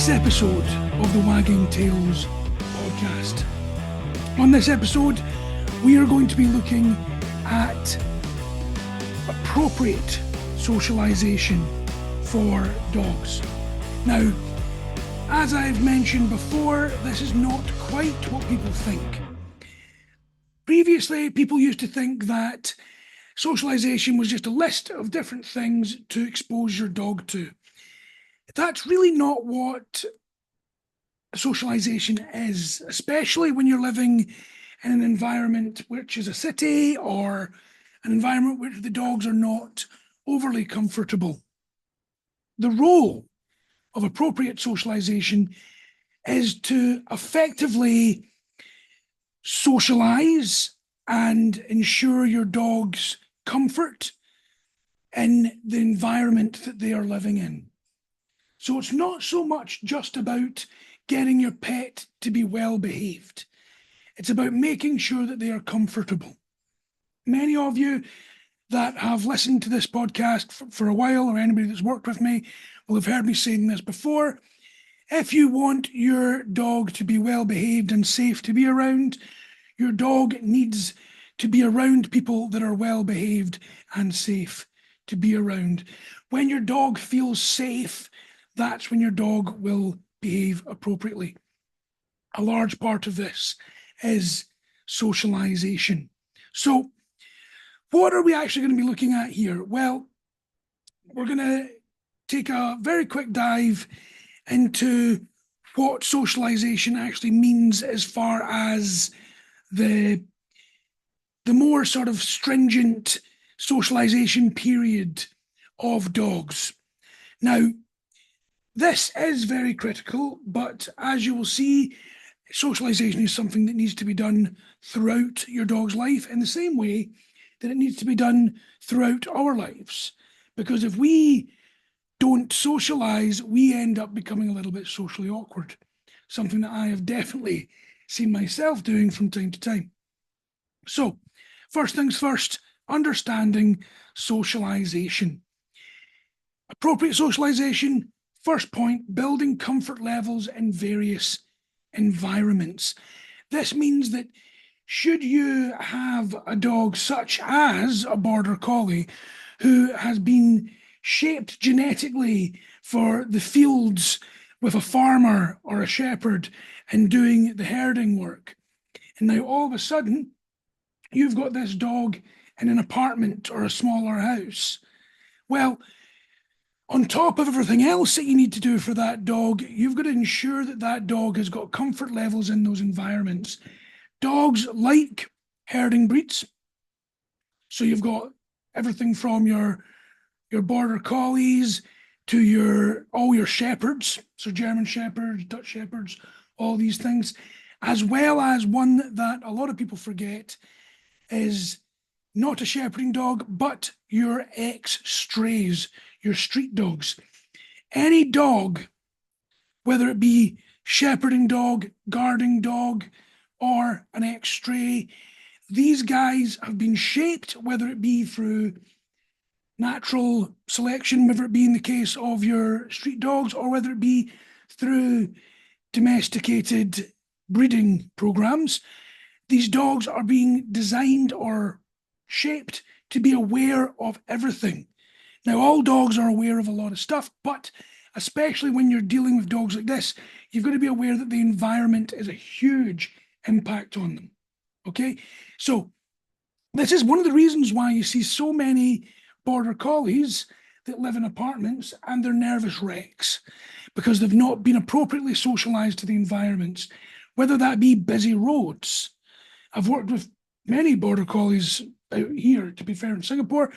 this episode of the Wagging Tales podcast. On this episode, we are going to be looking at appropriate socialisation for dogs. Now, as I've mentioned before, this is not quite what people think. Previously, people used to think that socialisation was just a list of different things to expose your dog to. That's really not what socialisation is, especially when you're living in an environment which is a city or an environment where the dogs are not overly comfortable. The role of appropriate socialisation is to effectively socialise and ensure your dog's comfort in the environment that they are living in. So it's not so much just about getting your pet to be well behaved. It's about making sure that they are comfortable. Many of you that have listened to this podcast for a while, or anybody that's worked with me, will have heard me saying this before. If you want your dog to be well behaved and safe to be around, your dog needs to be around people that are well behaved and safe to be around. When your dog feels safe, that's when your dog will behave appropriately. A large part of this is socialisation. So what are we actually going to be looking at here? Well, we're going to take a very quick dive into what socialisation actually means as far as the more sort of stringent socialisation period of dogs. Now, this is very critical, but as you will see, socialisation is something that needs to be done throughout your dog's life in the same way that it needs to be done throughout our lives. Because if we don't socialise, we end up becoming a little bit socially awkward, something that I have definitely seen myself doing from time to time. So, first things first, understanding socialisation. Appropriate socialisation. First point, building comfort levels in various environments. This means that should you have a dog such as a border collie who has been shaped genetically for the fields with a farmer or a shepherd and doing the herding work, and now all of a sudden you've got this dog in an apartment or a smaller house, well, on top of everything else that you need to do for that dog, you've got to ensure that that dog has got comfort levels in those environments. Dogs like herding breeds. So you've got everything from your border collies to all your shepherds. So German shepherds, Dutch shepherds, all these things, as well as one that a lot of people forget is not a shepherding dog, but your ex-strays, your street dogs. Any dog, whether it be shepherding dog, guarding dog, or an ex-stray, these guys have been shaped, whether it be through natural selection, whether it be in the case of your street dogs, or whether it be through domesticated breeding programs. These dogs are being designed or shaped to be aware of everything. Now, all dogs are aware of a lot of stuff, but especially when you're dealing with dogs like this, you've got to be aware that the environment is a huge impact on them. Okay, so this is one of the reasons why you see so many border collies that live in apartments and they're nervous wrecks, because they've not been appropriately socialised to the environments, whether that be busy roads. I've worked with many border collies out here, to be fair, in Singapore,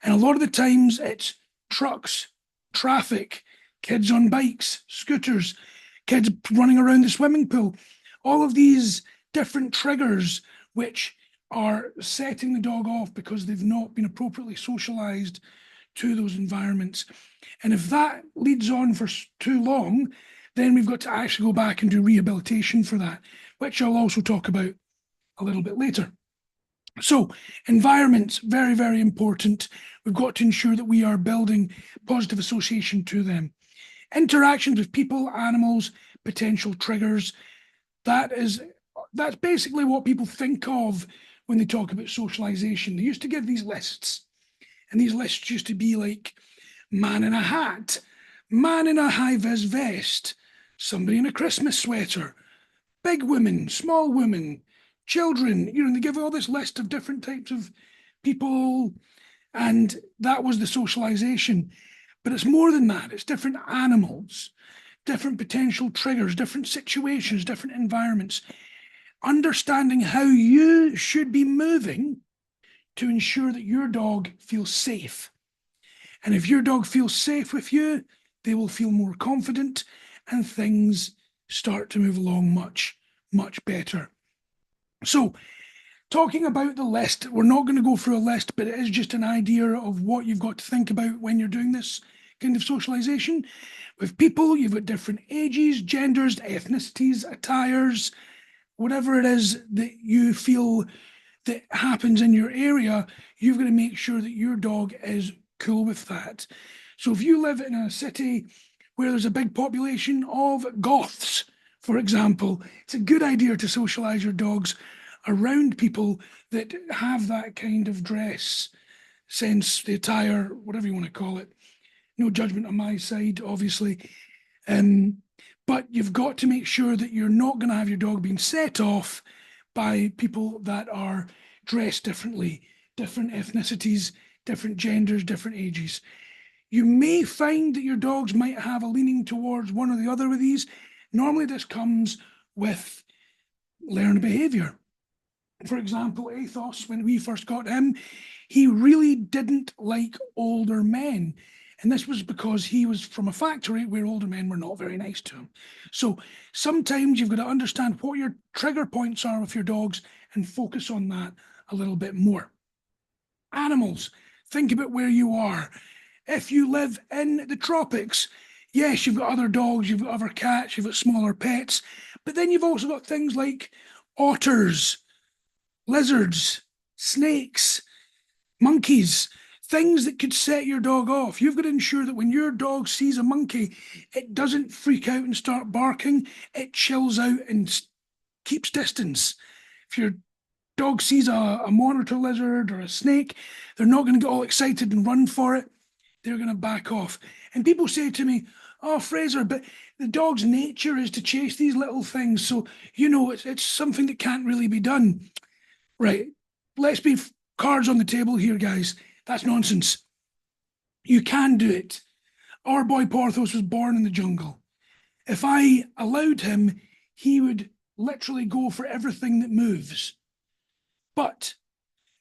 and a lot of the times it's trucks, traffic, kids on bikes, scooters, kids running around the swimming pool, all of these different triggers which are setting the dog off because they've not been appropriately socialised to those environments. And if that leads on for too long, then we've got to actually go back and do rehabilitation for that, which I'll also talk about a little bit later. So environments, very, very important. We've got to ensure that we are building positive association to them. Interactions with people, animals, potential triggers. That's basically what people think of when they talk about socialization. They used to give these lists, and these lists used to be like man in a hat, man in a high-vis vest, somebody in a Christmas sweater, big women, small women, children. They give all this list of different types of people, and that was the socialization. But it's more than that. It's different animals, different potential triggers, different situations, different environments. Understanding how you should be moving to ensure that your dog feels safe. And if your dog feels safe with you, they will feel more confident and things start to move along much, much better. So, talking about the list, we're not going to go through a list, but it is just an idea of what you've got to think about when you're doing this kind of socialization. With people, you've got different ages, genders, ethnicities, attires, whatever it is that you feel that happens in your area, you've got to make sure that your dog is cool with that. So if you live in a city where there's a big population of goths, for example, it's a good idea to socialize your dogs around people that have that kind of dress sense, the attire, whatever you want to call it. No judgment on my side, obviously. But you've got to make sure that you're not going to have your dog being set off by people that are dressed differently, different ethnicities, different genders, different ages. You may find that your dogs might have a leaning towards one or the other of these. Normally this comes with learned behavior. For example, Athos, when we first got him, he really didn't like older men. And this was because he was from a factory where older men were not very nice to him. So sometimes you've got to understand what your trigger points are with your dogs and focus on that a little bit more. Animals, think about where you are. If you live in the tropics, yes, you've got other dogs, you've got other cats, you've got smaller pets, but then you've also got things like otters, lizards, snakes, monkeys, things that could set your dog off. You've got to ensure that when your dog sees a monkey, it doesn't freak out and start barking. It chills out and keeps distance. If your dog sees a monitor lizard or a snake, they're not going to get all excited and run for it. They're going to back off. And people say to me, "Oh, Fraser, but the dog's nature is to chase these little things. So, it's something that can't really be done." Right. Let's be cards on the table here, guys. That's nonsense. You can do it. Our boy Porthos was born in the jungle. If I allowed him, he would literally go for everything that moves. But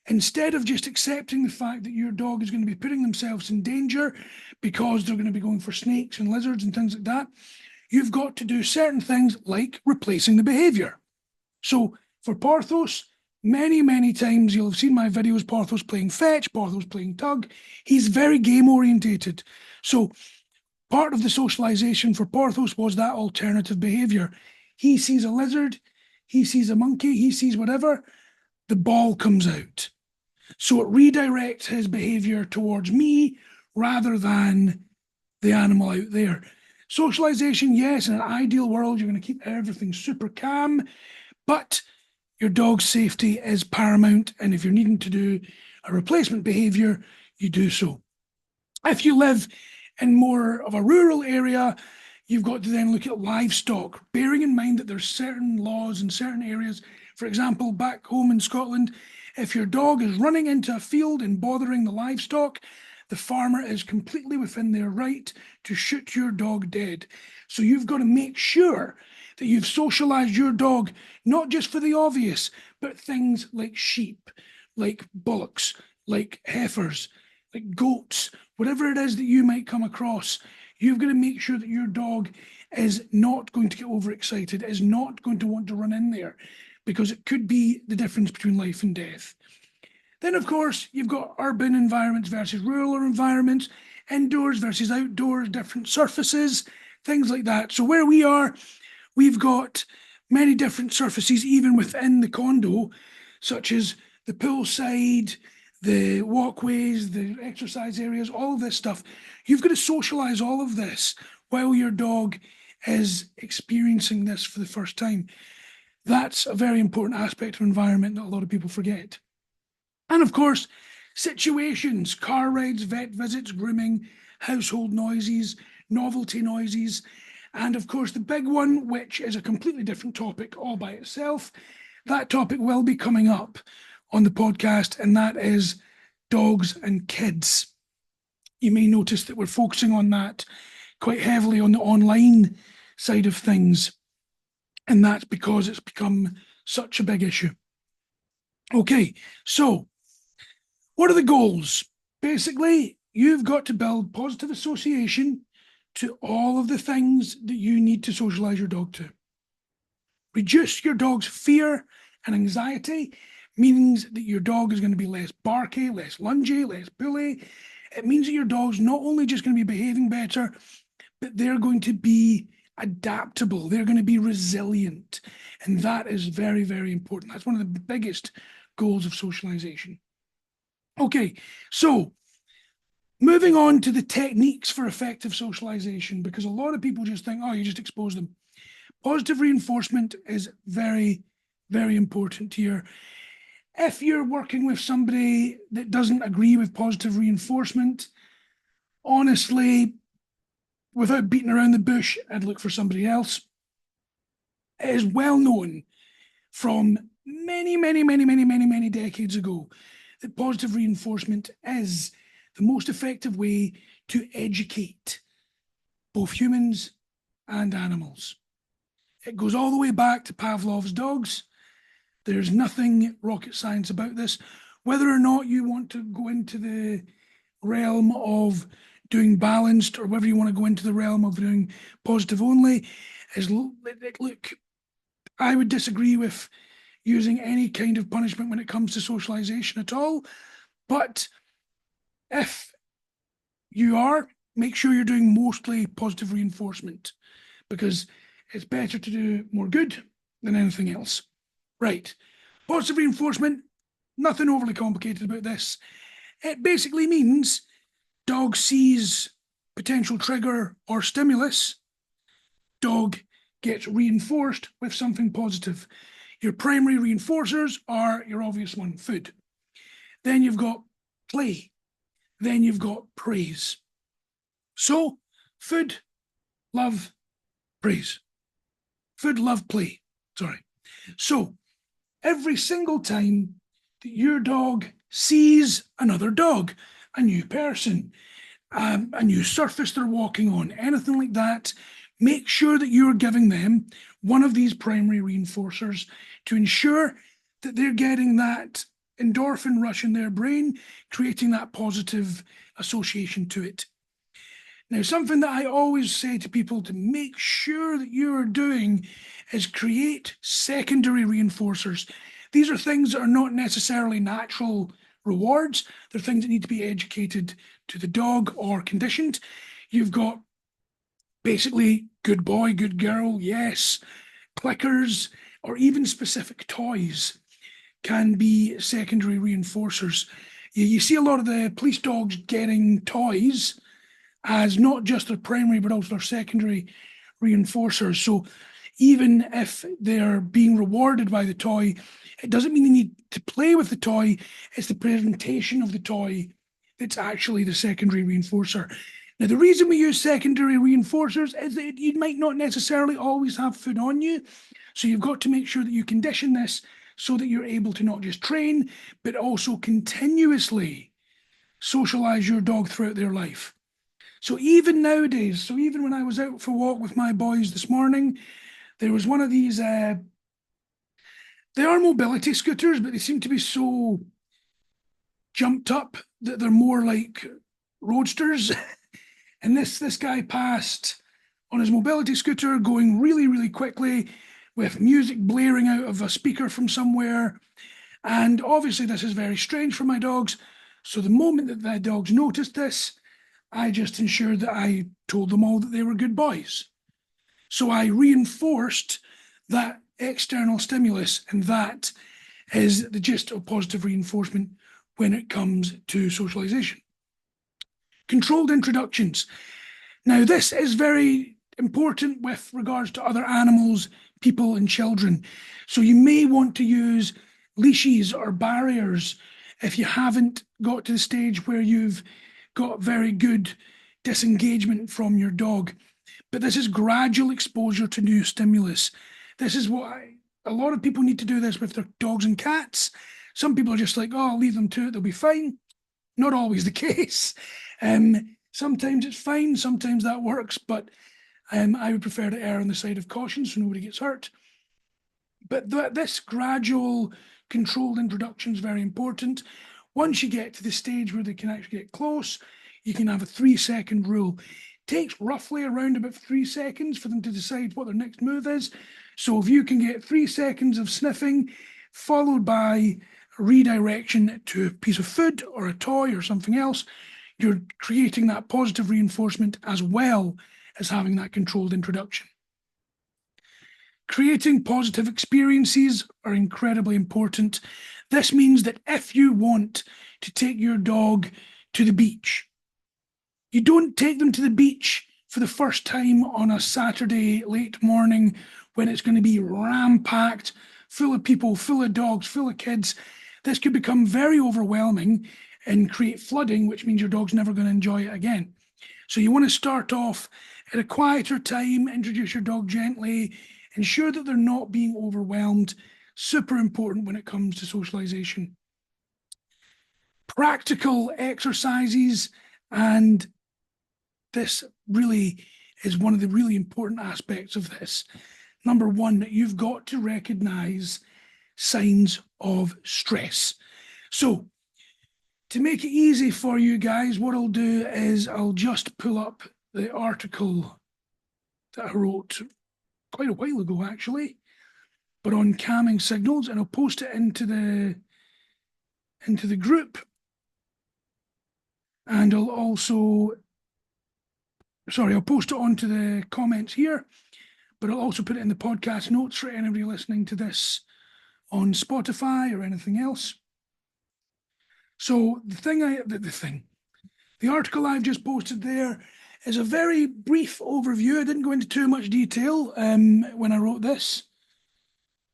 instead of just accepting the fact that your dog is going to be putting themselves in danger because they're going to be going for snakes and lizards and things like that, you've got to do certain things like replacing the behavior. So for Porthos, many, many times you'll have seen my videos, Porthos playing fetch, Porthos playing tug. He's very game orientated. So part of the socialization for Porthos was that alternative behavior. He sees a lizard, he sees a monkey, he sees whatever, the ball comes out. So it redirects his behavior towards me rather than the animal out there. Socialization, yes, in an ideal world, you're going to keep everything super calm, but your dog's safety is paramount. And if you're needing to do a replacement behavior, you do so. If you live in more of a rural area, you've got to then look at livestock, bearing in mind that there's certain laws in certain areas. For example, back home in Scotland, if your dog is running into a field and bothering the livestock, the farmer is completely within their right to shoot your dog dead. So you've got to make sure that you've socialized your dog, not just for the obvious, but things like sheep, like bullocks, like heifers, like goats, whatever it is that you might come across. You've got to make sure that your dog is not going to get overexcited, is not going to want to run in there, because it could be the difference between life and death. Then, of course, you've got urban environments versus rural environments, indoors versus outdoors, different surfaces, things like that. So where we are, we've got many different surfaces, even within the condo, such as the poolside, the walkways, the exercise areas, all of this stuff. You've got to socialize all of this while your dog is experiencing this for the first time. That's a very important aspect of environment that a lot of people forget. And of course, situations, car rides, vet visits, grooming, household noises, novelty noises, and of course, the big one, which is a completely different topic all by itself. That topic will be coming up on the podcast, and that is dogs and kids. You may notice that we're focusing on that quite heavily on the online side of things, and that's because it's become such a big issue. Okay, so what are the goals? Basically, you've got to build positive association to all of the things that you need to socialize your dog to. Reduce your dog's fear and anxiety means that your dog is going to be less barky, less lungy, less bully. It means that your dog's not only just going to be behaving better, but they're going to be adaptable. They're going to be resilient. And that is very, very important. That's one of the biggest goals of socialization. Okay, so moving on to the techniques for effective socialization, because a lot of people just think, oh, you just expose them. Positive reinforcement is very, very important here. If you're working with somebody that doesn't agree with positive reinforcement, honestly, without beating around the bush, I'd look for somebody else. It is well known from many decades ago that positive reinforcement is the most effective way to educate both humans and animals. It goes all the way back to Pavlov's dogs. There's nothing rocket science about this. Whether or not you want to go into the realm of doing balanced or whether you want to go into the realm of doing positive only, look, I would disagree with using any kind of punishment when it comes to socialization at all. But if you are, make sure you're doing mostly positive reinforcement, because it's better to do more good than anything else. Right. Positive reinforcement, nothing overly complicated about this. It basically means dog sees potential trigger or stimulus, dog gets reinforced with something positive. Your primary reinforcers are your obvious one, food. Then you've got play. Then you've got praise. So, food, love, praise. Food, love, play. Sorry. So, every single time that your dog sees another dog, a new person, a new surface they're walking on, anything like that, make sure that you're giving them one of these primary reinforcers to ensure that they're getting that endorphin rush in their brain, creating that positive association to it. Now, something that I always say to people to make sure that you are doing is create secondary reinforcers. These are things that are not necessarily natural rewards. They're things that need to be educated to the dog or conditioned. You've got basically good boy, good girl, yes, clickers, or even specific toys can be secondary reinforcers. You see a lot of the police dogs getting toys as not just their primary but also their secondary reinforcers. So even if they're being rewarded by the toy, it doesn't mean they need to play with the toy. It's the presentation of the toy that's actually the secondary reinforcer. Now, the reason we use secondary reinforcers is that you might not necessarily always have food on you. So you've got to make sure that you condition this so that you're able to not just train, but also continuously socialize your dog throughout their life. So even nowadays, so even when I was out for a walk with my boys this morning, there was one of these, they are mobility scooters, but they seem to be so jumped up that they're more like roadsters. And this guy passed on his mobility scooter going really quickly with music blaring out of a speaker from somewhere. And obviously this is very strange for my dogs. So the moment that the dogs noticed this, I just ensured that I told them all that they were good boys. So I reinforced that external stimulus, and that is the gist of positive reinforcement when it comes to socialization. Controlled introductions. Now, this is very important with regards to other animals, people, and children. So you may want to use leashes or barriers if you haven't got to the stage where you've got very good disengagement from your dog. But this is gradual exposure to new stimulus. This is a lot of people need to do this with their dogs and cats. Some people are just like, oh, I'll leave them to it, they'll be fine. Not always the case. Sometimes it's fine, sometimes that works, but I would prefer to err on the side of caution so nobody gets hurt. But this gradual controlled introduction is very important. Once you get to the stage where they can actually get close, you can have a 3-second rule. It takes roughly around about 3 seconds for them to decide what their next move is. So if you can get 3 seconds of sniffing, followed by redirection to a piece of food or a toy or something else, you're creating that positive reinforcement as well as having that controlled introduction. Creating positive experiences are incredibly important. This means that if you want to take your dog to the beach, you don't take them to the beach for the first time on a Saturday late morning when it's going to be ram-packed, full of people, full of dogs, full of kids. This could become very overwhelming and create flooding, which means your dog's never going to enjoy it again. So you want to start off at a quieter time, introduce your dog gently, ensure that they're not being overwhelmed. Super important when it comes to socialization. Practical exercises, and this really is one of the really important aspects of this. Number one, you've got to recognize signs of stress. So to make it easy for you guys, what I'll do is I'll just pull up the article that I wrote quite a while ago, actually, but on calming signals, and I'll post it into the group. And I'll also, I'll post it onto the comments here, but I'll also put it in the podcast notes for anybody listening to this on Spotify or anything else. So the article I've just posted there is a very brief overview. I didn't go into too much detail when I wrote this.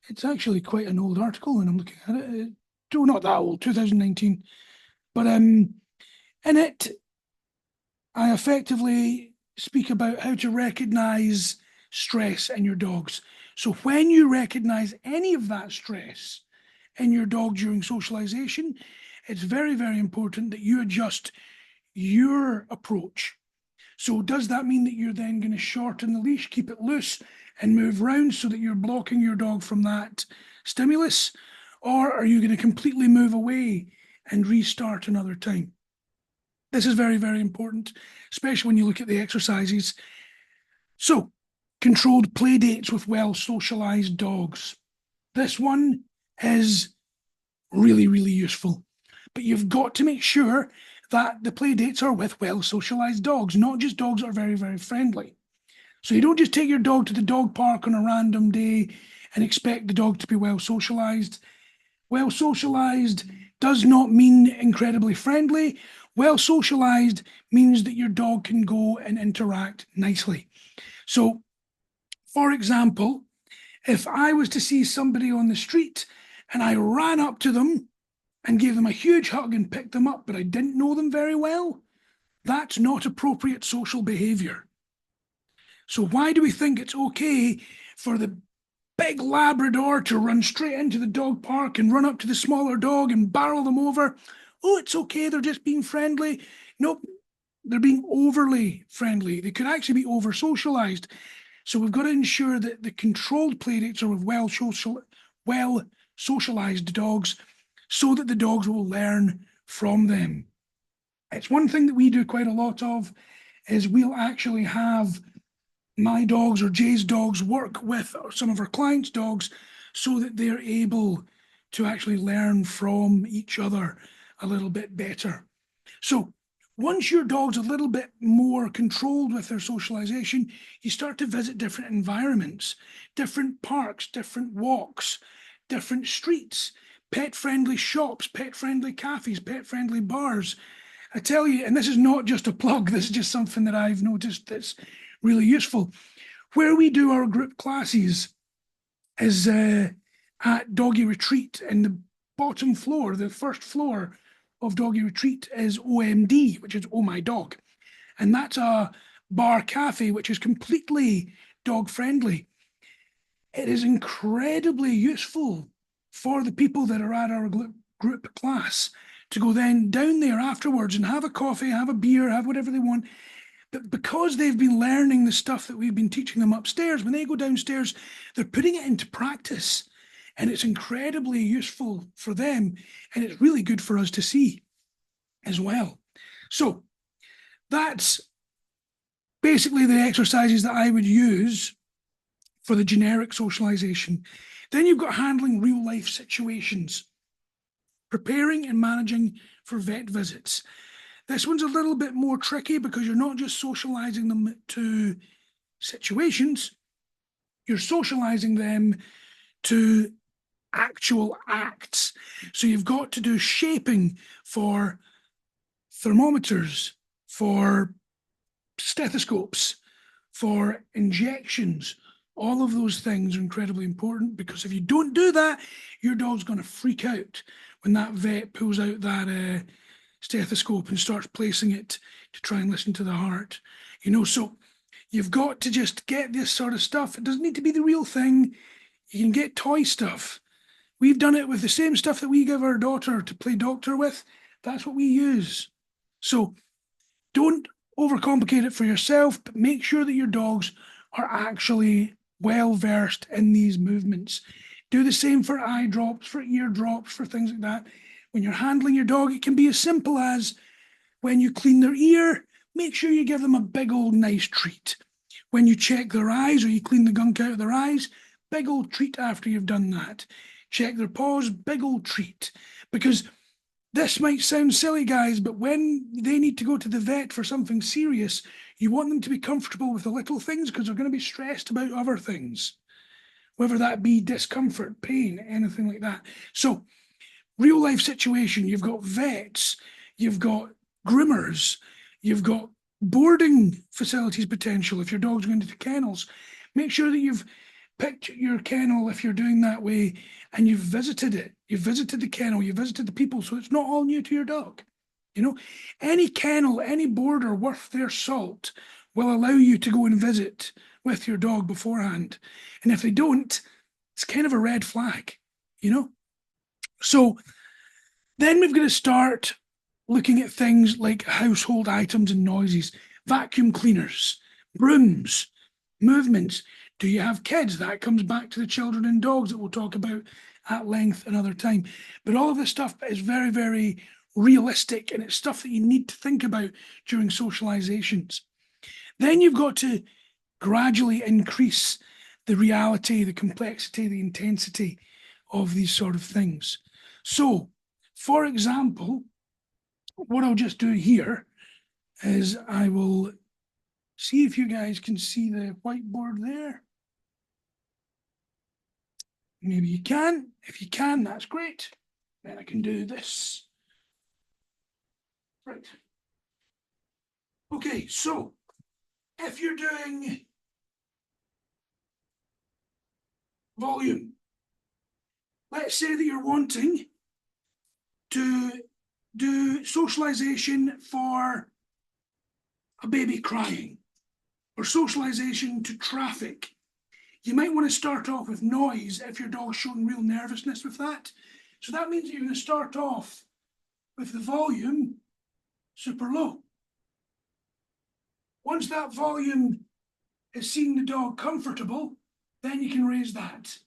It's actually quite an old article, and I'm looking at it. Not that old, 2019. But in it, I effectively speak about how to recognize stress in your dogs. So when you recognize any of that stress in your dog during socialization, it's very, very important that you adjust your approach. So does that mean that you're then going to shorten the leash, keep it loose, and move round so that you're blocking your dog from that stimulus? Or are you going to completely move away and restart another time? This is very, very important, especially when you look at the exercises. So, controlled play dates with well-socialized dogs. This one is really, really useful. But you've got to make sure that the play dates are with well-socialized dogs, not just dogs that are very, very friendly. So you don't just take your dog to the dog park on a random day and expect the dog to be well-socialized. Well-socialized does not mean incredibly friendly. Well-socialized means that your dog can go and interact nicely. So, for example, if I was to see somebody on the street and I ran up to them and gave them a huge hug and picked them up, but I didn't know them very well, that's not appropriate social behavior. So why do we think it's okay for the big Labrador to run straight into the dog park and run up to the smaller dog and barrel them over? Oh, it's okay, they're just being friendly. Nope, they're being overly friendly. They could actually be over-socialized. So we've got to ensure that the controlled playdates are with well-socialized dogs so that the dogs will learn from them. It's one thing that we do quite a lot of is we'll actually have my dogs or Jay's dogs work with some of our clients' dogs so that they're able to actually learn from each other a little bit better. So once your dog's a little bit more controlled with their socialization, you start to visit different environments, different parks, different walks, different streets, pet-friendly shops, pet-friendly cafes, pet-friendly bars. I tell you, and this is not just a plug, this is just something that I've noticed that's really useful. Where we do our group classes is at Doggy Retreat, and the bottom floor, the first floor of Doggy Retreat is OMD, which is Oh My Dog. And that's a bar cafe which is completely dog friendly. It is incredibly useful for the people that are at our group class to go then down there afterwards and have a coffee, have a beer, have whatever they want. But because they've been learning the stuff that we've been teaching them upstairs, when they go downstairs, they're putting it into practice. And it's incredibly useful for them. And it's really good for us to see as well. So that's basically the exercises that I would use for the generic socialization. Then you've got handling real life situations, preparing and managing for vet visits. This one's a little bit more tricky because you're not just socializing them to situations, you're socializing them to actual acts. So you've got to do shaping for thermometers, for stethoscopes, for injections. All of those things are incredibly important because if you don't do that, your dog's going to freak out when that vet pulls out that stethoscope and starts placing it to try and listen to the heart. So you've got to just get this sort of stuff. It doesn't need to be the real thing. You can get toy stuff. We've done it with the same stuff that we give our daughter to play doctor with. That's what we use. So don't overcomplicate it for yourself, but make sure that your dogs are actually well versed in these movements. Do the same for eye drops, for ear drops, for things like that. When you're handling your dog, it can be as simple as when you clean their ear, make sure you give them a big old nice treat. When you check their eyes or you clean the gunk out of their eyes, big old treat after you've done that. Check their paws, big old treat. Because this might sound silly, guys, but when they need to go to the vet for something serious, you want them to be comfortable with the little things because they're going to be stressed about other things, whether that be discomfort, pain, anything like that. So, real life situation, you've got vets, you've got groomers, you've got boarding facilities potential if your dog's going to kennels. Make sure that you've picked your kennel if you're doing that way and you've visited it. You've visited the kennel, you've visited the people, so it's not all new to your dog. Any kennel, any boarder worth their salt will allow you to go and visit with your dog beforehand. And if they don't, it's kind of a red flag, So then we've got to start looking at things like household items and noises, vacuum cleaners, brooms, movements. Do you have kids? That comes back to the children and dogs that we'll talk about at length another time. But all of this stuff is very, very realistic, and it's stuff that you need to think about during socializations. Then you've got to gradually increase the reality, the complexity, the intensity of these sort of things. So, for example, what I'll just do here is I will see if you guys can see the whiteboard there. Maybe you can. If you can, that's great. Then I can do this. Right. Okay, so if you're doing volume, let's say that you're wanting to do socialization for a baby crying or socialization to traffic. You might want to start off with noise if your dog's showing real nervousness with that. So that means you're going to start off with the volume super low. Once that volume is seeing the dog comfortable, then you can raise that.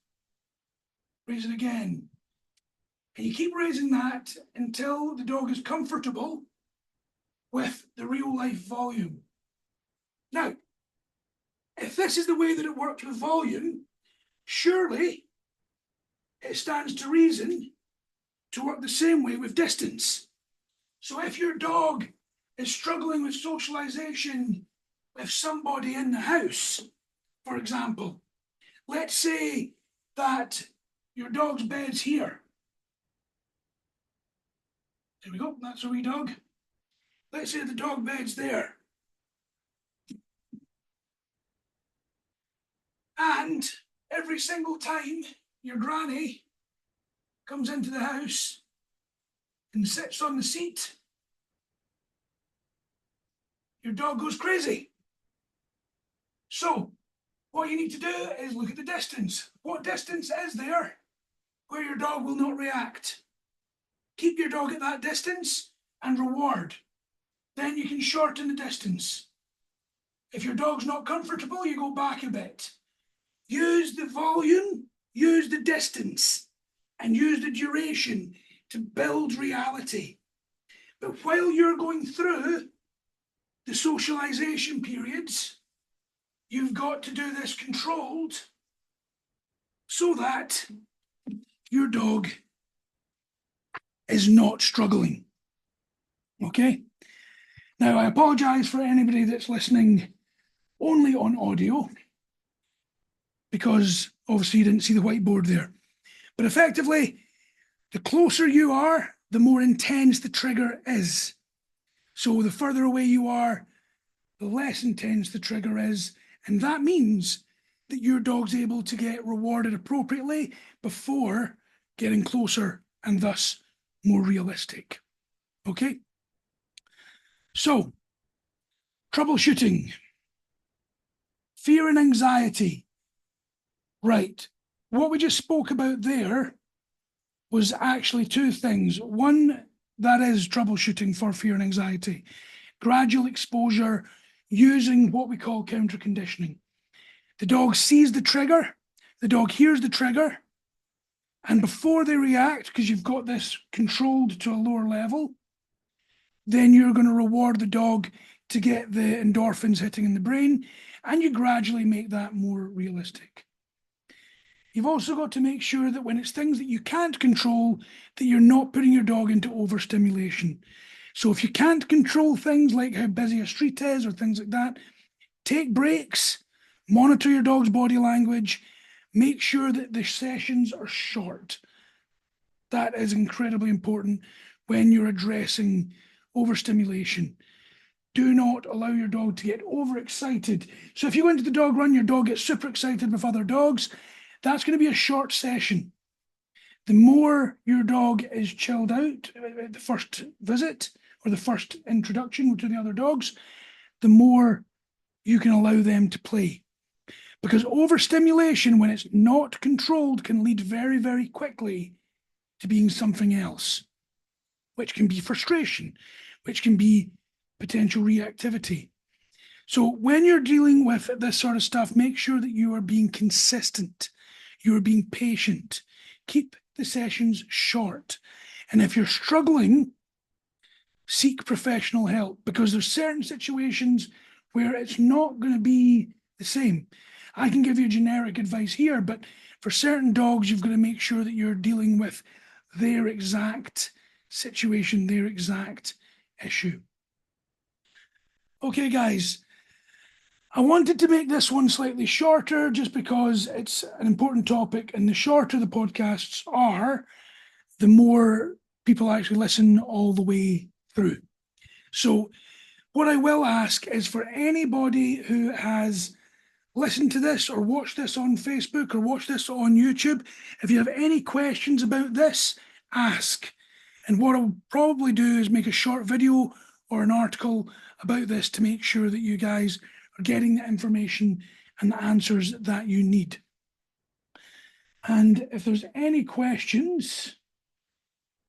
Raise it again. And you keep raising that until the dog is comfortable with the real life volume. Now, if this is the way that it works with volume, surely it stands to reason to work the same way with distance. So if your dog is struggling with socialization with somebody in the house, for example, let's say that your dog's bed's here. There we go, that's a wee dog. let's say the dog bed's there. And every single time your granny comes into the house and sits on the seat, your dog goes crazy. So what you need to do is look at the distance. What distance is there where your dog will not react? Keep your dog at that distance and reward. Then you can shorten the distance. If your dog's not comfortable, you go back a bit. Use the volume, use the distance, and use the duration to build reality. But while you're going through the socialization periods, you've got to do this controlled so that your dog is not struggling. Okay? Now, I apologize for anybody that's listening only on audio, because obviously you didn't see the whiteboard there. But effectively, the closer you are, the more intense the trigger is. So the further away you are, the less intense the trigger is. And that means that your dog's able to get rewarded appropriately before getting closer and thus more realistic. Okay? So, troubleshooting. Fear and anxiety. Right. What we just spoke about there was actually two things. One, that is troubleshooting for fear and anxiety. Gradual exposure using what we call counter conditioning. The dog sees the trigger, the dog hears the trigger, and before they react, because you've got this controlled to a lower level, then you're going to reward the dog to get the endorphins hitting in the brain, and you gradually make that more realistic. You've also got to make sure that when it's things that you can't control, that you're not putting your dog into overstimulation. So if you can't control things like how busy a street is or things like that, take breaks, monitor your dog's body language, make sure that the sessions are short. That is incredibly important when you're addressing overstimulation. Do not allow your dog to get overexcited. So if you go into the dog run, your dog gets super excited with other dogs, that's going to be a short session. The more your dog is chilled out at the first visit or the first introduction to the other dogs, the more you can allow them to play. Because overstimulation, when it's not controlled, can lead very, very quickly to being something else, which can be frustration, which can be potential reactivity. So when you're dealing with this sort of stuff, make sure that you are being consistent. You are being patient. Keep the sessions short. And if you're struggling, seek professional help, because there's certain situations where it's not going to be the same. I can give you generic advice here, but for certain dogs, you've got to make sure that you're dealing with their exact situation, their exact issue. Okay, guys. I wanted to make this one slightly shorter just because it's an important topic, and the shorter the podcasts are, the more people actually listen all the way through. So what I will ask is for anybody who has listened to this or watched this on Facebook or watched this on YouTube, if you have any questions about this, ask. And what I'll probably do is make a short video or an article about this to make sure that you guys are getting the information and the answers that you need. And if there's any questions,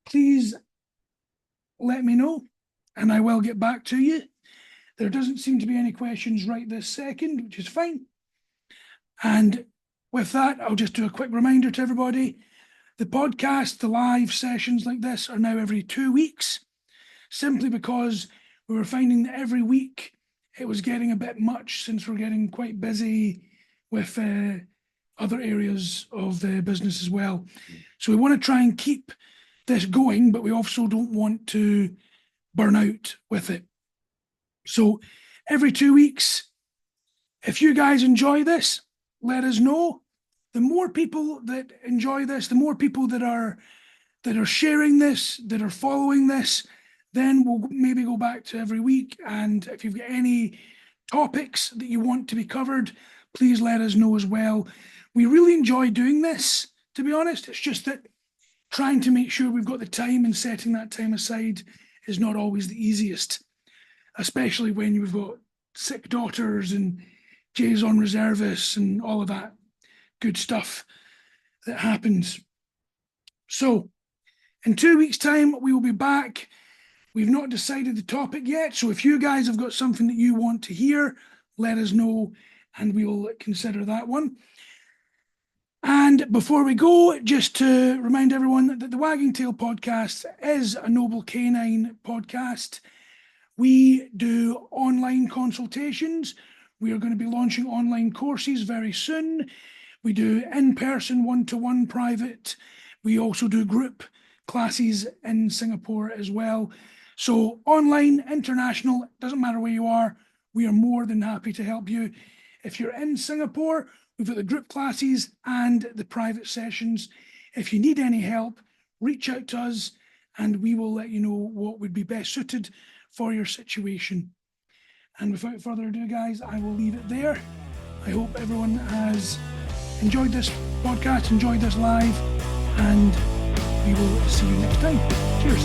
please let me know and I will get back to you. There doesn't seem to be any questions right this second, which is fine. And with that, I'll just do a quick reminder to everybody. The podcast, the live sessions like this are now every 2 weeks, simply because we were finding that every week it was getting a bit much since we're getting quite busy with other areas of the business as well. So we want to try and keep this going, but we also don't want to burn out with it. So every 2 weeks, if you guys enjoy this, let us know. The more people that enjoy this, the more people that are sharing this, that are following this, Then we'll maybe go back to every week. And if you've got any topics that you want to be covered, please let us know as well. We really enjoy doing this, to be honest. It's just that trying to make sure we've got the time and setting that time aside is not always the easiest, especially when you've got sick daughters and liaison reservists and all of that good stuff that happens. So in 2 weeks' time, we will be back. We've not decided the topic yet. So if you guys have got something that you want to hear, let us know and we will consider that one. And before we go, just to remind everyone that the Wagging Tail podcast is a Noble Canine podcast. We do online consultations. We are going to be launching online courses very soon. We do in-person, one-to-one private. We also do group classes in Singapore as well. So online, international, doesn't matter where you are, we are more than happy to help you. If you're in Singapore, we've got the group classes and the private sessions. If you need any help, reach out to us and we will let you know what would be best suited for your situation. And without further ado, guys, I will leave it there. I hope everyone has enjoyed this podcast, enjoyed this live, and we will see you next time. Cheers.